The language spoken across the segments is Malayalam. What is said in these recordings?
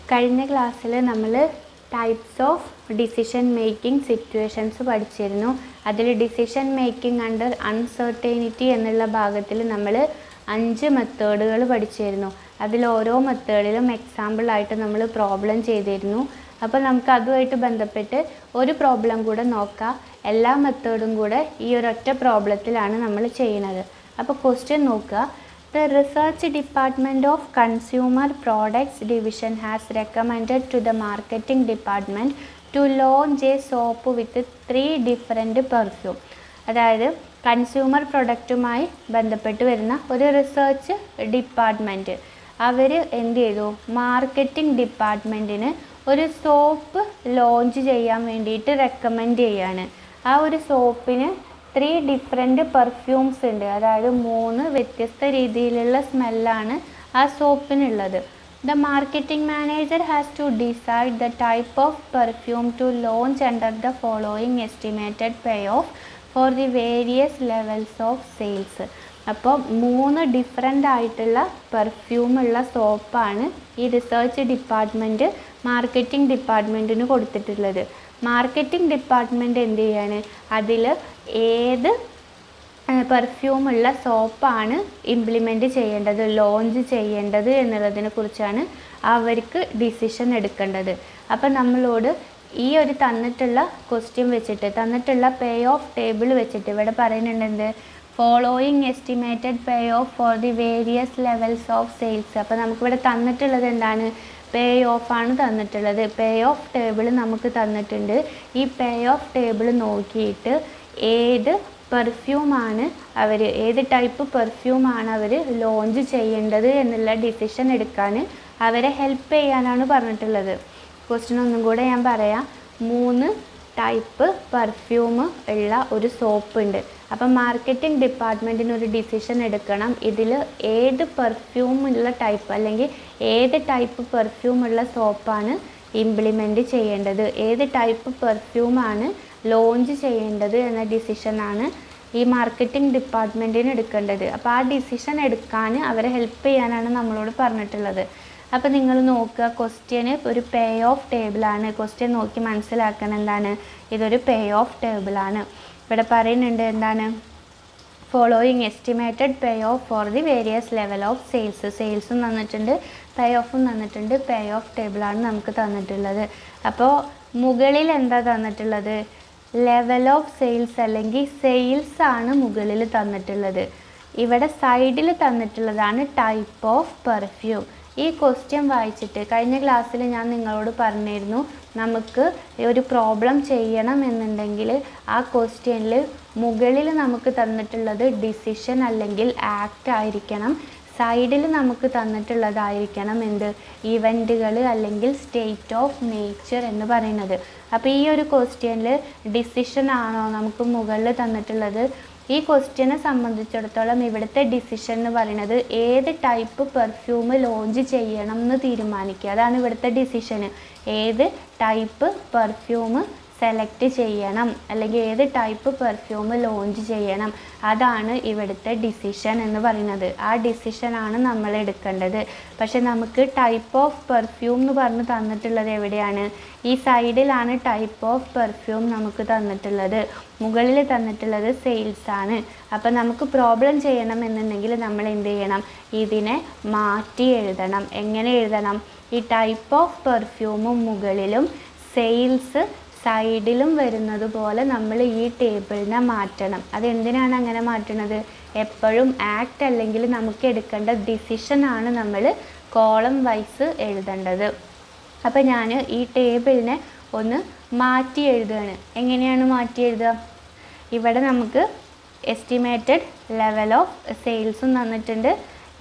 കഴിഞ്ഞ ക്ലാസ്സിൽ നമ്മൾ types of decision making situations പഠിച്ചിരുന്നു. അതിൽ ഡിസിഷൻ മേക്കിംഗ് അണ്ടർ അൺസർട്ടൈനിറ്റി എന്നുള്ള ഭാഗത്തിൽ നമ്മൾ 5 മെത്തേഡുകൾ പഠിച്ചിരുന്നു. അതിൽ ഓരോ മെത്തേഡിലും എക്സാമ്പിളായിട്ട് നമ്മൾ പ്രോബ്ലം ചെയ്തിരുന്നു. അപ്പോൾ നമുക്ക് അതുമായിട്ട് ബന്ധപ്പെട്ട് ഒരു പ്രോബ്ലം കൂടെ നോക്കാം. എല്ലാ മെത്തേഡും കൂടെ ഈ ഒരൊറ്റ പ്രോബ്ലത്തിലാണ് നമ്മൾ ചെയ്യുന്നത്. അപ്പോൾ ക്വസ്റ്റ്യൻ നോക്കുക. The Research Department of Consumer Products Division has recommended to the Marketing Department to launch a soap with 3 different perfume. അതായത് കൺസ്യൂമർ പ്രൊഡക്റ്റുമായി ബന്ധപ്പെട്ട് വരുന്ന ഒരു റിസർച്ച് ഡിപ്പാർട്ട്മെൻറ്റ് അവർ എന്ത് ചെയ്തു, മാർക്കറ്റിംഗ് ഡിപ്പാർട്ട്മെൻറ്റിന് ഒരു സോപ്പ് ലോഞ്ച് ചെയ്യാൻ വേണ്ടിയിട്ട് റെക്കമെൻഡ് ചെയ്യാണ്. ആ ഒരു സോപ്പിന് 3 ഡിഫറെൻറ്റ് പെർഫ്യൂംസ് ഉണ്ട്. അതായത് 3 വ്യത്യസ്ത രീതിയിലുള്ള സ്മെല്ലാണ് ആ സോപ്പിനുള്ളത്. The marketing manager has to decide the type of perfume to launch under the following estimated payoff for the various levels of sales. അപ്പോൾ 3 ഡിഫറെൻ്റ് ആയിട്ടുള്ള പെർഫ്യൂമുള്ള സോപ്പാണ് ഈ റിസർച്ച് ഡിപ്പാർട്ട്മെൻറ്റ് മാർക്കറ്റിംഗ് ഡിപ്പാർട്ട്മെൻറ്റിന് കൊടുത്തിട്ടുള്ളത്. മാർക്കറ്റിംഗ് ഡിപ്പാർട്ട്മെൻറ്റ് എന്ത് ചെയ്യാണ്, അതിൽ ഏത് പെർഫ്യൂമുള്ള സോപ്പാണ് ഇംപ്ലിമെൻറ്റ് ചെയ്യേണ്ടത്, ലോഞ്ച് ചെയ്യേണ്ടത് എന്നുള്ളതിനെ കുറിച്ചാണ് അവർക്ക് ഡിസിഷൻ എടുക്കേണ്ടത്. അപ്പം നമ്മളോട് ഈ ഒരു തന്നിട്ടുള്ള ക്വസ്റ്റ്യൻ വെച്ചിട്ട്, തന്നിട്ടുള്ള പേ ഓഫ് ടേബിൾ വെച്ചിട്ട് ഇവിടെ പറയുന്നുണ്ട് എന്ത്, following estimated payoff for the various levels of sales. അപ്പോൾ നമുക്കിവിടെ തന്നിട്ടുള്ളത് എന്താണ്, പേ ഓഫാണ് തന്നിട്ടുള്ളത്. പേ ഓഫ് ടേബിൾ നമുക്ക് തന്നിട്ടുണ്ട്. ഈ പേ ഓഫ് ടേബിൾ നോക്കിയിട്ട് ഏത് പെർഫ്യൂമാണ് അവർ, ഏത് ടൈപ്പ് പെർഫ്യൂമാണ് അവർ ലോഞ്ച് ചെയ്യേണ്ടത് എന്നുള്ള ഡിസിഷൻ എടുക്കാൻ അവരെ ഹെൽപ്പ് ചെയ്യാനാണ് പറഞ്ഞിട്ടുള്ളത്. ക്വസ്റ്റ്യൻ ഒന്നും കൂടെ ഞാൻ പറയാം. 3 ടൈപ്പ് പെർഫ്യൂം ഉള്ള ഒരു സോപ്പ് ഉണ്ട്. അപ്പം മാർക്കറ്റിംഗ് ഡിപ്പാർട്ട്മെൻറ്റിന് ഒരു ഡിസിഷൻ എടുക്കണം. ഇതിൽ ഏത് പെർഫ്യൂമുള്ള ടൈപ്പ് അല്ലെങ്കിൽ ഏത് ടൈപ്പ് പെർഫ്യൂമുള്ള സോപ്പാണ് ഇംപ്ലിമെൻറ്റ് ചെയ്യേണ്ടത്, ഏത് ടൈപ്പ് പെർഫ്യൂമാണ് ലോഞ്ച് ചെയ്യേണ്ടത് എന്ന ഡിസിഷനാണ് ഈ മാർക്കറ്റിംഗ് ഡിപ്പാർട്ട്മെൻറ്റിന് എടുക്കേണ്ടത്. അപ്പോൾ ആ ഡിസിഷൻ എടുക്കാൻ അവരെ ഹെൽപ്പ് ചെയ്യാനാണ് നമ്മളോട് പറഞ്ഞിട്ടുള്ളത്. അപ്പോൾ നിങ്ങൾ നോക്കുക, ക്വസ്റ്റ്യന് ഒരു പേ ഓഫ് ടേബിളാണ്. ക്വസ്റ്റ്യൻ നോക്കി മനസ്സിലാക്കണം എന്താണ്, ഇതൊരു പേ ഓഫ് ടേബിളാണ്. ഇവിടെ പറയുന്നുണ്ട് എന്താണ്, following estimated payoff for the various level of sales. സെയിൽസും തന്നിട്ടുണ്ട്, പേ ഓഫും തന്നിട്ടുണ്ട്. പേ ഓഫ് ടേബിളാണ് നമുക്ക് തന്നിട്ടുള്ളത്. അപ്പോൾ മുകളിൽ എന്താ തന്നിട്ടുള്ളത്, ലെവൽ ഓഫ് സെയിൽസ് അല്ലെങ്കിൽ സെയിൽസ് ആണ് മുകളിൽ തന്നിട്ടുള്ളത്. ഇവിടെ സൈഡിൽ തന്നിട്ടുള്ളതാണ് ടൈപ്പ് ഓഫ് പെർഫ്യൂം. ഈ ക്വസ്റ്റ്യൻ വായിച്ചിട്ട് കഴിഞ്ഞ ക്ലാസ്സിൽ ഞാൻ നിങ്ങളോട് പറഞ്ഞിരുന്നു, നമുക്ക് ഒരു പ്രോബ്ലം ചെയ്യണം എന്നുണ്ടെങ്കിൽ ആ ക്വസ്റ്റ്യനിൽ മുകളിൽ നമുക്ക് തന്നിട്ടുള്ളത് ഡിസിഷൻ അല്ലെങ്കിൽ ആക്ട് ആയിരിക്കണം, സൈഡിൽ നമുക്ക് തന്നിട്ടുള്ളതായിരിക്കണം എന്ത്, ഇവൻറ്റുകൾ അല്ലെങ്കിൽ സ്റ്റേറ്റ് ഓഫ് നേച്ചർ എന്ന് പറയുന്നത്. അപ്പോൾ ഈ ഒരു ക്വസ്റ്റ്യനിൽ ഡിസിഷൻ ആണോ നമുക്ക് മുകളിൽ തന്നിട്ടുള്ളത്? ഈ ക്വസ്റ്റ്യനെ സംബന്ധിച്ചിടത്തോളം ഇവിടുത്തെ ഡിസിഷൻ എന്ന് പറയുന്നത് ഏത് ടൈപ്പ് പെർഫ്യൂം ലോഞ്ച് ചെയ്യണം എന്ന് തീരുമാനിക്കുക. അതാണ് ഇവിടുത്തെ ഡിസിഷന്. ഏത് ടൈപ്പ് പെർഫ്യൂം സെലക്ട് ചെയ്യണം അല്ലെങ്കിൽ ഏത് ടൈപ്പ് പെർഫ്യൂം ലോഞ്ച് ചെയ്യണം, അതാണ് ഇവിടുത്തെ ഡിസിഷൻ എന്ന് പറയുന്നത്. ആ ഡിസിഷനാണ് നമ്മൾ എടുക്കേണ്ടത്. പക്ഷെ നമുക്ക് ടൈപ്പ് ഓഫ് പെർഫ്യൂം എന്ന് പറഞ്ഞ് തന്നിട്ടുള്ളത് എവിടെയാണ്, ഈ സൈഡിലാണ് ടൈപ്പ് ഓഫ് പെർഫ്യൂം നമുക്ക് തന്നിട്ടുള്ളത്. മുകളിൽ തന്നിട്ടുള്ളത് സെയിൽസ് ആണ്. അപ്പോൾ നമുക്ക് പ്രോബ്ലം ചെയ്യണം എന്നുണ്ടെങ്കിൽ നമ്മൾ എന്ത് ചെയ്യണം, ഇതിനെ മാറ്റി എഴുതണം. എങ്ങനെ എഴുതണം, ഈ ടൈപ്പ് ഓഫ് പെർഫ്യൂമും മുകളിലും സെയിൽസ് സൈഡിലും വരുന്നത് പോലെ നമ്മൾ ഈ ടേബിളിനെ മാറ്റണം. അതെന്തിനാണ് അങ്ങനെ മാറ്റുന്നത്, എപ്പോഴും ആക്ട് അല്ലെങ്കിൽ നമുക്ക് എടുക്കേണ്ട ഡിസിഷനാണ് നമ്മൾ കോളം വൈസ് എഴുതേണ്ടത്. അപ്പോൾ ഞാൻ ഈ ടേബിളിനെ ഒന്ന് മാറ്റി എഴുതുകയാണ്. എങ്ങനെയാണ് മാറ്റി എഴുതുക, ഇവിടെ നമുക്ക് എസ്റ്റിമേറ്റഡ് ലെവൽ ഓഫ് സെയിൽസും തന്നിട്ടുണ്ട്.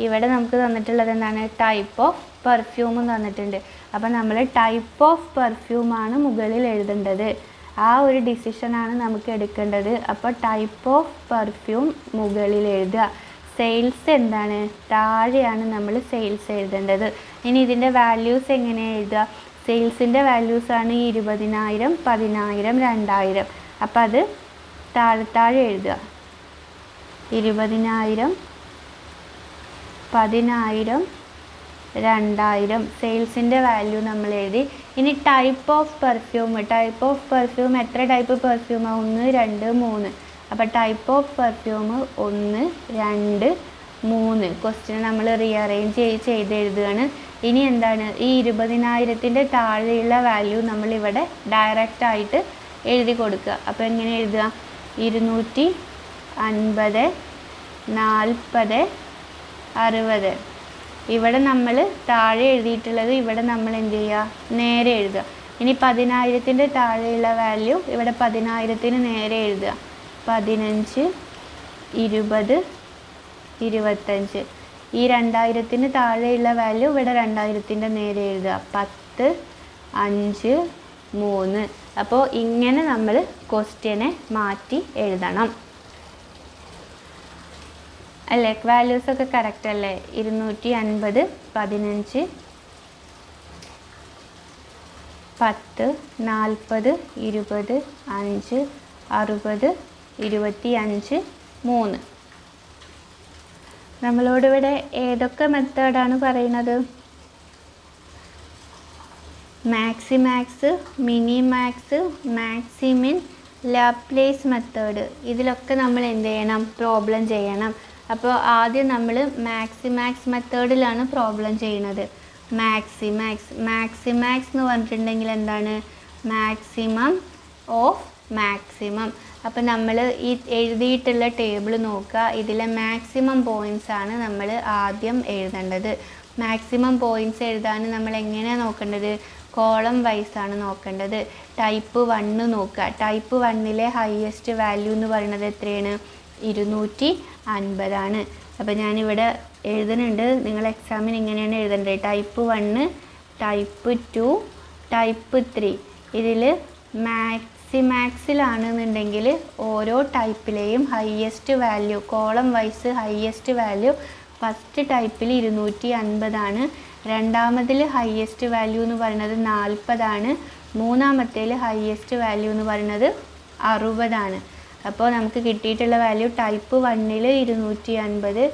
ഇവിടെ നമുക്ക് തന്നിട്ടുള്ളത് എന്താണ്, ടൈപ്പ് ഓഫ് പെർഫ്യൂമും തന്നിട്ടുണ്ട്. അപ്പോൾ നമ്മൾ ടൈപ്പ് ഓഫ് പെർഫ്യൂമാണ് മുകളിൽ എഴുതേണ്ടത്. ആ ഒരു ഡിസിഷനാണ് നമുക്ക് എടുക്കേണ്ടത്. അപ്പോൾ ടൈപ്പ് ഓഫ് പെർഫ്യൂം മുകളിൽ എഴുതുക. സെയിൽസ് എന്താണ്, താഴെയാണ് നമ്മൾ സെയിൽസ് എഴുതേണ്ടത്. ഇനി ഇതിൻ്റെ വാല്യൂസ് എങ്ങനെയാണ് എഴുതുക, സെയിൽസിൻ്റെ വാല്യൂസാണ് 20,000, 10,000, 2,000. അപ്പോൾ അത് താഴെ എഴുതുക. 20,000, 10,000, 2000 സെയിൽസിൻ്റെ വാല്യൂ നമ്മൾ എഴുതി. ഇനി ടൈപ്പ് ഓഫ് പെർഫ്യൂം എത്ര ടൈപ്പ് പെർഫ്യൂമാണ്? 1 2 3. അപ്പോൾ ടൈപ്പ് ഓഫ് പെർഫ്യൂം 1 2 3. ക്വസ്റ്റ്യൻ നമ്മൾ റീഅറേഞ്ച് ചെയ്ത് എഴുതുകയാണ്. ഇനി എന്താണ്, ഈ 20,000ൻ്റെ താഴെയുള്ള വാല്യൂ നമ്മളിവിടെ ഡയറക്റ്റായിട്ട് എഴുതി കൊടുക്കുക. അപ്പോൾ എങ്ങനെ എഴുതുക? 250 40 60. ഇവിടെ നമ്മൾ താഴെ എഴുതിയിട്ടുള്ളത് ഇവിടെ നമ്മൾ എന്ത് ചെയ്യുക? നേരെ എഴുതുക. ഇനി 10,000ൻ്റെ താഴെയുള്ള വാല്യൂ ഇവിടെ 10,000ന് നേരെ എഴുതുക. 15 20 25. ഈ 2000ന് താഴെയുള്ള വാല്യൂ ഇവിടെ 2000ൻ്റെ നേരെ എഴുതുക. 10 5 3. അപ്പോൾ ഇങ്ങനെ നമ്മൾ ക്വസ്റ്റ്യനെ മാറ്റി എഴുതണം അല്ലേ? വാല്യൂസൊക്കെ കറക്റ്റ് അല്ലേ? 250 15 10 40 20 5 60 25 3. നമ്മളോടിവിടെ ഏതൊക്കെ മെത്തേഡാണ് പറയുന്നത്? Maximax, minimax, Maximin, Laplace method. ഇതിലൊക്കെ നമ്മൾ എന്ത് ചെയ്യണം? പ്രോബ്ലം ചെയ്യണം. അപ്പോൾ ആദ്യം നമ്മൾ മാക്സിമാക്സ് മെത്തേഡിലാണ് പ്രോബ്ലം ചെയ്യുന്നത്. മാക്സിമാക്സ് എന്ന് പറഞ്ഞിട്ടുണ്ടെങ്കിൽ എന്താണ്? Maximum of maximum. അപ്പോൾ നമ്മൾ ഈ എഴുതിയിട്ടുള്ള ടേബിൾ നോക്കുക. ഇതിലെ മാക്സിമം പോയിൻറ്റ്സ് ആണ് നമ്മൾ ആദ്യം എഴുതേണ്ടത്. മാക്സിമം പോയിൻറ്റ്സ് എഴുതാൻ നമ്മൾ എങ്ങനെയാണ് നോക്കേണ്ടത്? കോളം വൈസാണ് നോക്കേണ്ടത്. ടൈപ്പ് 1 നോക്കുക. ടൈപ്പ് 1ലെ ഹയസ്റ്റ് വാല്യൂ എന്ന് പറയുന്നത് എത്രയാണ്? 250 അപ്പോൾ ഞാനിവിടെ എഴുതുന്നുണ്ട്. നിങ്ങൾ എക്സാമിന് ഇങ്ങനെയാണ് എഴുതേണ്ടത്. Type 1 type 2 type 3. ഇതിൽ മാക്സിമാക്സിലാണെന്നുണ്ടെങ്കിൽ ഓരോ ടൈപ്പിലെയും highest value column wise highest value first ടൈപ്പിൽ 250. രണ്ടാമതിൽ ഹയസ്റ്റ് വാല്യൂ എന്ന് പറയുന്നത് 40. മൂന്നാമത്തേൽ ഹയസ്റ്റ് വാല്യൂ എന്ന് പറയുന്നത് 60. അപ്പോൾ നമുക്ക് കിട്ടിയിട്ടുള്ള വാല്യൂ ടൈപ്പ് 1ൽ 250,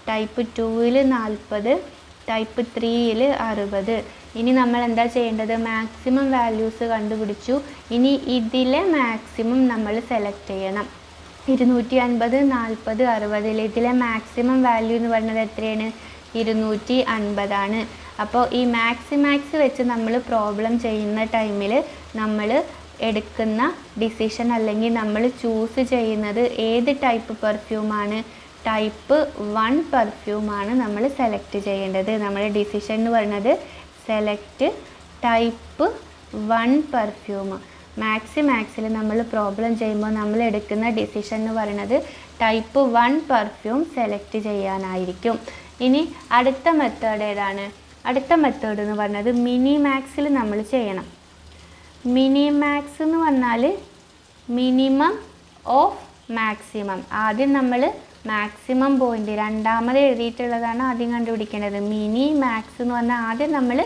ടൈപ്പ് 2ൽ 40, ടൈപ്പ് 3ൽ 60. ഇനി നമ്മൾ എന്താ ചെയ്യേണ്ടത്? മാക്സിമം വാല്യൂസ് കണ്ടുപിടിച്ചു. ഇനി ഇതിലെ മാക്സിമം നമ്മൾ സെലക്ട് ചെയ്യണം. 250 40 60. ഇതിലെ മാക്സിമം വാല്യൂ എന്ന് പറയുന്നത് എത്രയാണ്? 250. അപ്പോൾ ഈ മാക്സിമാക്സ് വെച്ച് നമ്മൾ പ്രോബ്ലം ചെയ്യുന്ന ടൈമിൽ നമ്മൾ എടുക്കുന്ന ഡിസിഷൻ അല്ലെങ്കിൽ നമ്മൾ ചൂസ് ചെയ്യുന്നത് ഏത് ടൈപ്പ് പെർഫ്യൂമാണ്? ടൈപ്പ് 1 പെർഫ്യൂമാണ് നമ്മൾ സെലക്ട് ചെയ്യേണ്ടത്. നമ്മുടെ ഡിസിഷൻ എന്ന് പറയുന്നത് സെലക്ട് ടൈപ്പ് 1 പെർഫ്യൂം. മാക്സിൽ നമ്മൾ പ്രോബ്ലം ചെയ്യുമ്പോൾ നമ്മൾ എടുക്കുന്ന ഡിസിഷൻ എന്ന് പറയുന്നത് ടൈപ്പ് 1 പെർഫ്യൂം സെലക്ട് ചെയ്യാനായിരിക്കും. ഇനി അടുത്ത മെത്തേഡ് ഏതാണ്? അടുത്ത മെത്തേഡ് എന്ന് പറഞ്ഞത് മിനിമാക്സിൽ നമ്മൾ ചെയ്യണം. മിനിമാക്സ് എന്ന് പറഞ്ഞാൽ മിനിമം ഓഫ് മാക്സിമം. ആദ്യം നമ്മൾ മാക്സിമം പോയിൻ്റ് രണ്ടാമത് എഴുതിയിട്ടുള്ളതാണ് ആദ്യം കണ്ടുപിടിക്കേണ്ടത്. മിനി മാക്സ് എന്ന് പറഞ്ഞാൽ ആദ്യം നമ്മൾ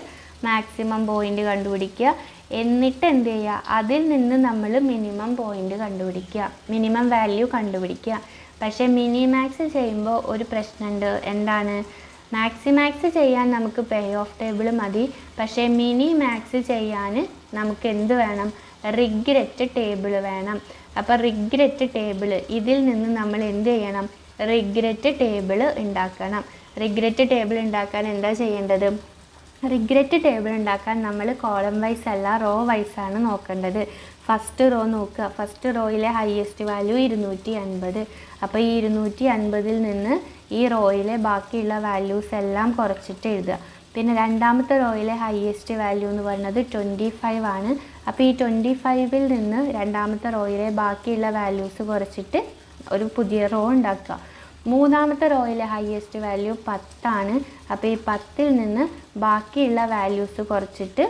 മാക്സിമം പോയിൻ്റ് കണ്ടുപിടിക്കുക. എന്നിട്ട് എന്ത് ചെയ്യുക? അതിൽ നിന്ന് നമ്മൾ മിനിമം പോയിൻ്റ് കണ്ടുപിടിക്കുക, മിനിമം വാല്യൂ കണ്ടുപിടിക്കുക. പക്ഷേ മിനിമാക്സ് ചെയ്യുമ്പോൾ ഒരു പ്രശ്നമുണ്ട്. എന്താണ്? മാക്സിമാക്സ് ചെയ്യാൻ നമുക്ക് പേ ഓഫ് ടേബിൾ മതി. പക്ഷേ മിനിമാക്സ് ചെയ്യാൻ നമുക്ക് എന്ത് വേണം? റിഗ്രറ്റ് ടേബിൾ വേണം. അപ്പോൾ റിഗ്രറ്റ് ടേബിൾ ഇതിൽ നിന്ന് നമ്മൾ എന്ത് ചെയ്യണം? റിഗ്രറ്റ് ടേബിൾ ഉണ്ടാക്കണം. റിഗ്രറ്റ് ടേബിൾ ഉണ്ടാക്കാൻ എന്താ ചെയ്യേണ്ടത്? റിഗ്രറ്റ് ടേബിൾ ഉണ്ടാക്കാൻ നമ്മൾ കോളം വൈസ് അല്ല റോ വൈസാണ് നോക്കേണ്ടത്. ഫസ്റ്റ് റോ നോക്കുക. ഫസ്റ്റ് റോയിലെ ഹയസ്റ്റ് വാല്യൂ 250. അപ്പോൾ ഈ 250ൽ നിന്ന് ഈ റോയിലെ ബാക്കിയുള്ള വാല്യൂസ് എല്ലാം കുറച്ചിട്ട് എഴുതുക. പിന്നെ രണ്ടാമത്തെ റോയിലെ ഹയസ്റ്റ് വാല്യൂ എന്ന് പറയുന്നത് 25 ആണ്. അപ്പോൾ ഈ 25ൽ നിന്ന് രണ്ടാമത്തെ റോയിലെ ബാക്കിയുള്ള വാല്യൂസ് കുറച്ചിട്ട് ഒരു പുതിയ റോ ഉണ്ടാക്കുക. മൂന്നാമത്തെ റോയിലെ ഹയസ്റ്റ് വാല്യൂ 10 ആണ്. അപ്പോൾ ഈ 10ൽ നിന്ന് ബാക്കിയുള്ള വാല്യൂസ് കുറച്ചിട്ട്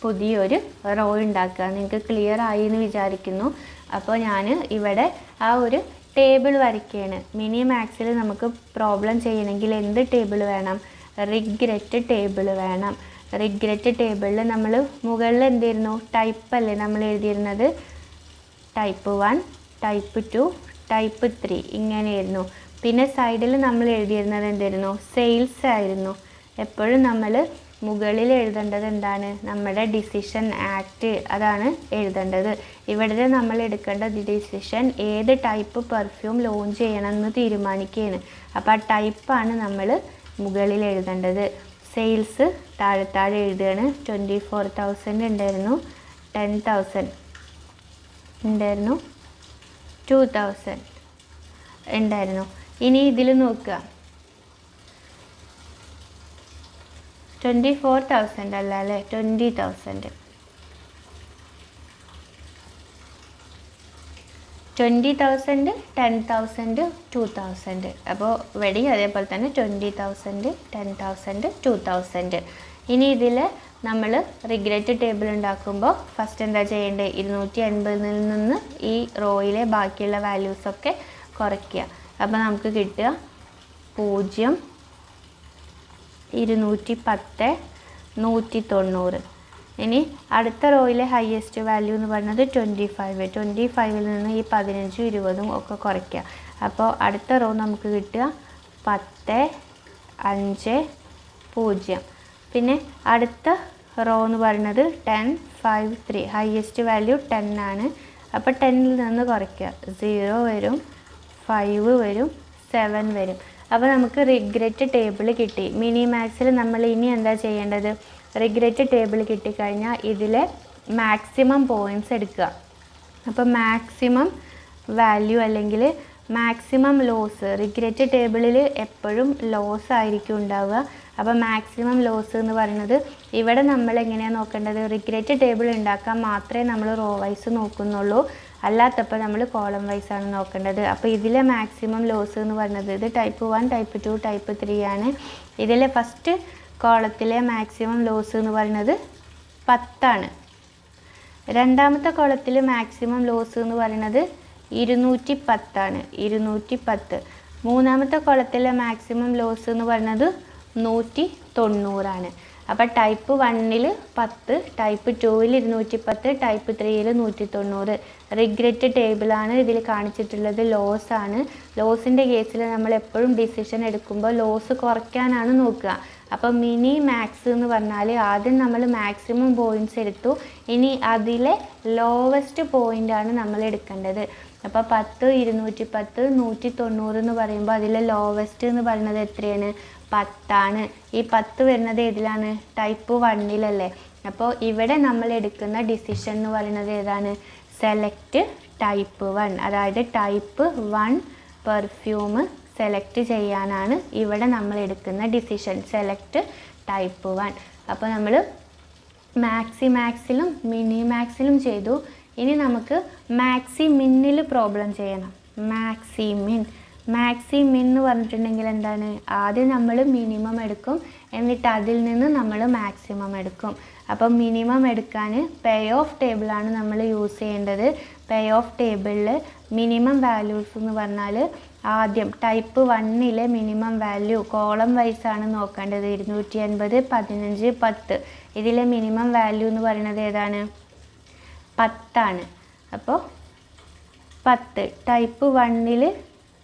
പുതിയൊരു റോ ഉണ്ടാക്കുക. നിങ്ങൾക്ക് ക്ലിയർ ആയി എന്ന് വിചാരിക്കുന്നു. അപ്പോൾ ഞാൻ ഇവിടെ ആ ഒരു ടേബിൾ വരയ്ക്കുകയാണ്. മിനിമാക്സിൽ നമുക്ക് പ്രോബ്ലം ചെയ്യണമെങ്കിൽ എന്ത് ടേബിൾ വേണം? റിഗ്രറ്റ് ടേബിൾ വേണം. റിഗ്രറ്റ് ടേബിളിൽ നമ്മൾ മുകളിൽ എന്തായിരുന്നു? ടൈപ്പ് അല്ലേ നമ്മൾ എഴുതിയിരുന്നത്? ടൈപ്പ് 1 ടൈപ്പ് 2 ടൈപ്പ് 3 ഇങ്ങനെയായിരുന്നു. പിന്നെ സൈഡിൽ നമ്മൾ എഴുതിയിരുന്നത് എന്തായിരുന്നു? സെയിൽസ് ആയിരുന്നു. എപ്പോഴും നമ്മൾ മുകളിൽ എഴുതേണ്ടത് എന്താണ്? നമ്മുടെ ഡിസിഷൻ ആക്ട് അതാണ് എഴുതേണ്ടത്. ഇവിടെ നമ്മൾ എടുക്കേണ്ട ഡിസിഷൻ ഏത് ടൈപ്പ് പെർഫ്യൂം ലോഞ്ച് ചെയ്യണമെന്ന് തീരുമാനിക്കുകയാണ്. അപ്പോൾ ആ ടൈപ്പാണ് നമ്മൾ മുകളിൽ എഴുതേണ്ടത്. സെയിൽസ് താഴെ എഴുതുകയാണ്. 24,000 ഉണ്ടായിരുന്നു, 10,000 ഉണ്ടായിരുന്നു, 2,000 ഉണ്ടായിരുന്നു. ഇനി ഇതിൽ നോക്കുക, 24,000 അല്ല അല്ലേ, 20,000. 20,000, 10,000, 2,000. അപ്പോൾ ഇവിടെ അതേപോലെ തന്നെ 20,000, 10,000, 2,000. ഇനി ഇതിൽ നമ്മൾ റിഗ്രറ്റ് ടേബിൾ ഉണ്ടാക്കുമ്പോൾ ഫസ്റ്റ് എന്താ ചെയ്യേണ്ടത്? 250 നിന്ന് ഈ റോയിലെ ബാക്കിയുള്ള വാല്യൂസൊക്കെ കുറയ്ക്കുക. അപ്പോൾ നമുക്ക് കിട്ടുക 0, 210, 190. ഇനി അടുത്ത റോയിലെ ഹയസ്റ്റ് വാല്യൂ എന്ന് പറയുന്നത് 25. 25ൽ നിന്ന് ഈ 15, 20 ഒക്കെ കുറയ്ക്കുക. അപ്പോൾ അടുത്ത റോ നമുക്ക് കിട്ടുക 10, 5, 0. പിന്നെ അടുത്ത റോ എന്ന് പറയുന്നത് 10, 5, 3. ഹയസ്റ്റ് വാല്യൂ 10 ആണ്. അപ്പോൾ 10ൽ നിന്ന് കുറയ്ക്കുക, 0 വരും, 5 വരും, 7 വരും. അപ്പോൾ നമുക്ക് റിഗ്രറ്റ് ടേബിൾ കിട്ടി. മിനിമാക്സിൽ നമ്മൾ ഇനി എന്താ ചെയ്യേണ്ടത്? റിഗ്രറ്റ് ടേബിൾ കിട്ടിക്കഴിഞ്ഞാൽ ഇതിലെ മാക്സിമം പോയിൻറ്റ്സ് എടുക്കുക. അപ്പോൾ മാക്സിമം വാല്യൂ അല്ലെങ്കിൽ മാക്സിമം ലോസ്, റിഗ്രറ്റ് ടേബിളിൽ എപ്പോഴും ലോസ് ആയിരിക്കും ഉണ്ടാവുക. അപ്പോൾ മാക്സിമം ലോസ് എന്ന് പറയുന്നത് ഇവിടെ നമ്മൾ എങ്ങനെയാണ് നോക്കേണ്ടത്? റിഗ്രറ്റ് ടേബിൾ ഉണ്ടാക്കാൻ മാത്രമേ നമ്മൾ റോ വൈസ് നോക്കുന്നുള്ളൂ, അല്ലാത്തപ്പോൾ നമ്മൾ കോളം വൈസാണ് നോക്കേണ്ടത്. അപ്പോൾ ഇതിലെ മാക്സിമം ലോസ് എന്ന് പറയുന്നത് ഇത് ടൈപ്പ് 1, ടൈപ്പ് 2, ടൈപ്പ് 3 ആണ്. ഇതിലെ ഫസ്റ്റ് കോളത്തിലെ മാക്സിമം ലോസ് എന്ന് പറയുന്നത് 10 ആണ്. രണ്ടാമത്തെ കോളത്തിൽ മാക്സിമം ലോസ് എന്ന് പറയുന്നത് 210 ആണ്, 210. മൂന്നാമത്തെ കോളത്തിലെ മാക്സിമം ലോസ് എന്ന് പറയുന്നത് 190 ആണ്. അപ്പോൾ ടൈപ്പ് 1ൽ 10, ടൈപ്പ് 2ൽ 210, ടൈപ്പ് 3ൽ 190. റിഗ്രറ്റ് ടേബിളാണ് ഇതിൽ കാണിച്ചിട്ടുള്ളത്, ലോസ് ആണ്. ലോസിൻ്റെ കേസിൽ നമ്മൾ എപ്പോഴും ഡിസിഷൻ എടുക്കുമ്പോൾ ലോസ് കുറയ്ക്കാനാണ് നോക്കുക. അപ്പോൾ മിനി മാക്സ് എന്ന് പറഞ്ഞാൽ ആദ്യം നമ്മൾ മാക്സിമം പോയിൻറ്റ്സ് എടുത്തു, ഇനി അതിലെ ലോവസ്റ്റ് പോയിൻ്റാണ് നമ്മൾ എടുക്കേണ്ടത്. അപ്പോൾ 10, 210, 190 എന്ന് പറയുമ്പോൾ അതിലെ ലോവസ്റ്റ് എന്ന് പറയുന്നത് എത്രയാണ്? 10 ആണ്. ഈ 10 വരുന്നത് ഏതിലാണ്? ടൈപ്പ് 1ലല്ലേ. അപ്പോൾ ഇവിടെ നമ്മൾ എടുക്കുന്ന ഡിസിഷൻ എന്ന് പറയുന്നത് ഏതാണ്? സെലക്ട് ടൈപ്പ് 1, അതായത് ടൈപ്പ് 1 പെർഫ്യൂം സെലക്ട് ചെയ്യാനാണ് ഇവിടെ നമ്മൾ എടുക്കുന്ന ഡിസിഷൻ, സെലക്ട് ടൈപ്പ് 1. അപ്പോൾ നമ്മൾ മാക്സിലും മിനി മാക്സിലും ചെയ്തു. ഇനി നമുക്ക് മാക്സി മിന്നിൽ പ്രോബ്ലം ചെയ്യണം. മാക്സി മിൻ എന്ന് പറഞ്ഞിട്ടുണ്ടെങ്കിൽ എന്താണ്? ആദ്യം നമ്മൾ മിനിമം എടുക്കും, എന്നിട്ട് അതിൽ നിന്ന് നമ്മൾ മാക്സിമം എടുക്കും. അപ്പം മിനിമം എടുക്കാൻ പേ ഓഫ് ടേബിളാണ് നമ്മൾ യൂസ് ചെയ്യേണ്ടത്. പേ ഓഫ് ടേബിളിൽ മിനിമം വാല്യൂസ് എന്ന് പറഞ്ഞാൽ ആദ്യം ടൈപ്പ് 1ലെ മിനിമം വാല്യൂ കോളം വൈസാണ് നോക്കേണ്ടത്. 280, 15, 10. ഇതിലെ മിനിമം വാല്യൂ എന്ന് പറയുന്നത് ഏതാണ്? 10 ആണ്. അപ്പോൾ 10 ടൈപ്പ് 1ൽ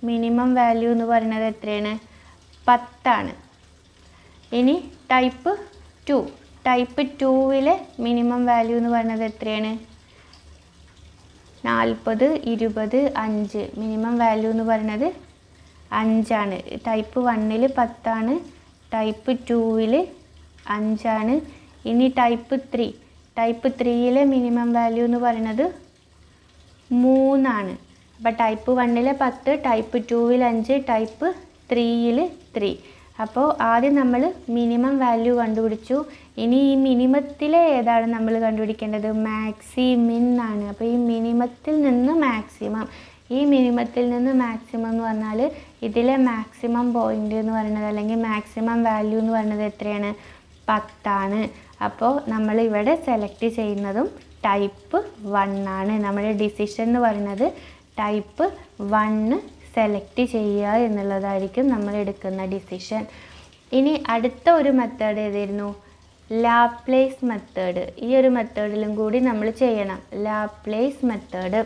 മിനിമം വാല്യൂ എന്ന് പറയുന്നത് എത്രയാണ്? 10 ആണ്. ഇനി ടൈപ്പ് 2ലെ മിനിമം വാല്യൂ എന്ന് പറയുന്നത് എത്രയാണ്? 40, 20, 5. മിനിമം വാല്യൂ എന്ന് പറയുന്നത് 5 ആണ്. ടൈപ്പ് 1ൽ 10 ആണ്, ടൈപ്പ് 2ൽ 5 ആണ്. ഇനി ടൈപ്പ് 3യിലെ മിനിമം വാല്യൂ എന്ന് പറയുന്നത് 3 ആണ്. അപ്പോൾ ടൈപ്പ് 1ൽ 10, ടൈപ്പ് 2ൽ 5, ടൈപ്പ് 3ൽ 3. അപ്പോൾ ആദ്യം നമ്മൾ മിനിമം വാല്യൂ കണ്ടുപിടിച്ചു. ഇനി ഈ മിനിമത്തിലെ ഏതാണ് നമ്മൾ കണ്ടുപിടിക്കേണ്ടത്? മാക്സി മിൻ ആണ്. അപ്പോൾ ഈ മിനിമത്തിൽ നിന്ന് മാക്സിമം, എന്ന് പറഞ്ഞാൽ ഇതിലെ മാക്സിമം പോയിൻ്റ് എന്ന് പറയുന്നത് അല്ലെങ്കിൽ മാക്സിമം വാല്യൂ എന്ന് പറയുന്നത് എത്രയാണ്? 10 ആണ്. അപ്പോൾ നമ്മൾ ഇവിടെ സെലക്ട് ചെയ്യുന്നതും ടൈപ്പ് 1 ആണ്. നമ്മുടെ ഡിസിഷൻ എന്ന് പറയുന്നത് ടൈപ്പ് 1 സെലക്ട് ചെയ്യുക എന്നുള്ളതായിരിക്കും നമ്മൾ എടുക്കുന്ന ഡിസിഷൻ. ഇനി അടുത്ത ഒരു മെത്തേഡ് ഏതായിരുന്നു? Laplace method. ഈ ഒരു മെത്തേഡിലും കൂടി നമ്മൾ ചെയ്യണം. Laplace method.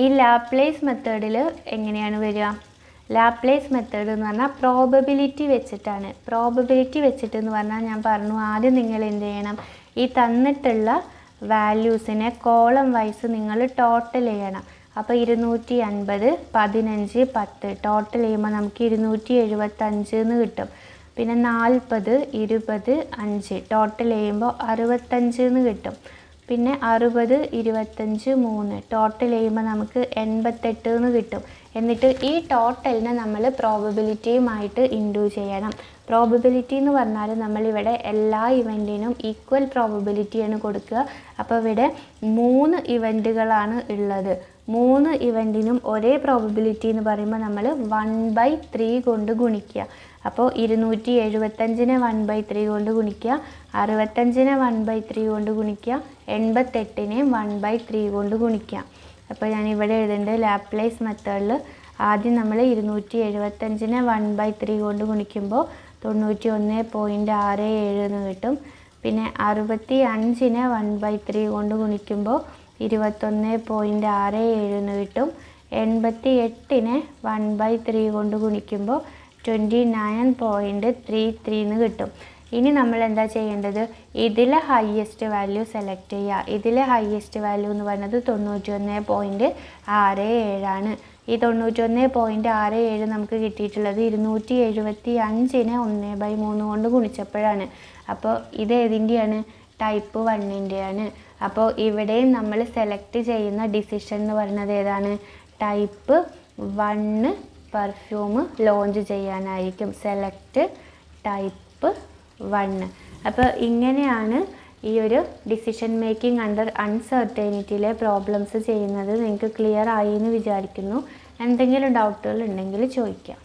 ഈ ലാപ്ലേസ് മെത്തേഡിൽ എങ്ങനെയാണ് വരിക? ലാപ്ലേസ് മെത്തേഡ് എന്ന് പറഞ്ഞാൽ പ്രോബബിലിറ്റി വെച്ചിട്ടാണ്. പ്രോബബിലിറ്റി വെച്ചിട്ട് എന്ന് പറഞ്ഞാൽ ഞാൻ പറഞ്ഞു, ആദ്യം നിങ്ങൾ എന്ത് ചെയ്യണം, ഈ തന്നിട്ടുള്ള വാല്യൂസിനെ കോളം വൈസ് നിങ്ങൾ ടോട്ടൽ ചെയ്യണം. അപ്പോൾ 250, 15, 10 ടോട്ടൽ ചെയ്യുമ്പോൾ നമുക്ക് 275 എന്ന് കിട്ടും. പിന്നെ 40, 20, 5 ടോട്ടൽ ചെയ്യുമ്പോൾ 65 എന്ന് കിട്ടും. പിന്നെ 60, 25, 3 ടോട്ടൽ ചെയ്യുമ്പോൾ നമുക്ക് 88 എന്ന് കിട്ടും. എന്നിട്ട് ഈ ടോട്ടലിനെ നമ്മൾ പ്രോബബിലിറ്റിയുമായിട്ട് ഇൻഡു ചെയ്യണം. പ്രോബബിലിറ്റി എന്ന് പറഞ്ഞാൽ നമ്മളിവിടെ എല്ലാ ഇവൻറ്റിനും ഈക്വൽ പ്രോബബിലിറ്റിയാണ് കൊടുക്കുക. അപ്പോൾ ഇവിടെ 3 ഇവൻറ്റുകളാണ് ഉള്ളത്. 3 ഇവൻറ്റിനും ഒരേ പ്രോബബിലിറ്റി എന്ന് പറയുമ്പോൾ നമ്മൾ 1/3 കൊണ്ട് ഗുണിക്കുക. അപ്പോൾ 275നെ 1/3 കൊണ്ട് ഗുണിക്കുക, 65നെ 1/3 കൊണ്ട് ഗുണിക്കുക, 88നെ 1/3 കൊണ്ട് ഗുണിക്കുക. അപ്പോൾ ഞാൻ ഇവിടെ എഴുതുന്നുണ്ട് ലാപ്ലേസ് മെത്തേഡിൽ ആദ്യം നമ്മൾ 275നെ 1/3 കൊണ്ട് ഗുണിക്കുമ്പോൾ 91.67 എന്ന് കിട്ടും. പിന്നെ 65നെ 1/3 കൊണ്ട് ഗുണിക്കുമ്പോൾ 21.67 എന്ന് കിട്ടും. 88നെ 1/3 കൊണ്ട് ഗുണിക്കുമ്പോൾ 29.33 എന്ന് കിട്ടും. ഇനി നമ്മൾ എന്താ ചെയ്യേണ്ടത്, ഇതിലെ ഹയസ്റ്റ് വാല്യൂ സെലക്ട് ചെയ്യുക. ഇതിലെ ഹയസ്റ്റ് വാല്യൂ എന്ന് പറയുന്നത് 91.67 ആണ്. ഈ 91.67 നമുക്ക് കിട്ടിയിട്ടുള്ളത് 275നെ 1/3 കൊണ്ട് ഗുണിച്ചപ്പോഴാണ്. അപ്പോൾ ഇത് ഏതിൻ്റെയാണ്, ടൈപ്പ് 1ൻ്റെയാണ്. അപ്പോൾ ഇവിടെയും നമ്മൾ സെലക്ട് ചെയ്യുന്ന ഡിസിഷൻ എന്ന് പറയുന്നത് ഏതാണ്, ടൈപ്പ് 1 പെർഫ്യൂം ലോഞ്ച് ചെയ്യാനായിരിക്കും. Select type 1. അപ്പോൾ ഇങ്ങനെയാണ് ഈ ഒരു ഡിസിഷൻ മേക്കിംഗ് അണ്ടർ അൺസർട്ടനിറ്റിയിലെ പ്രോബ്ലംസ് ചെയ്യുന്നത്. നിങ്ങൾക്ക് ക്ലിയർ ആയി എന്ന് വിചാരിക്കുന്നു. എന്തെങ്കിലും ഡൗട്ടുകൾ ഉണ്ടെങ്കിൽ ചോദിക്കാം.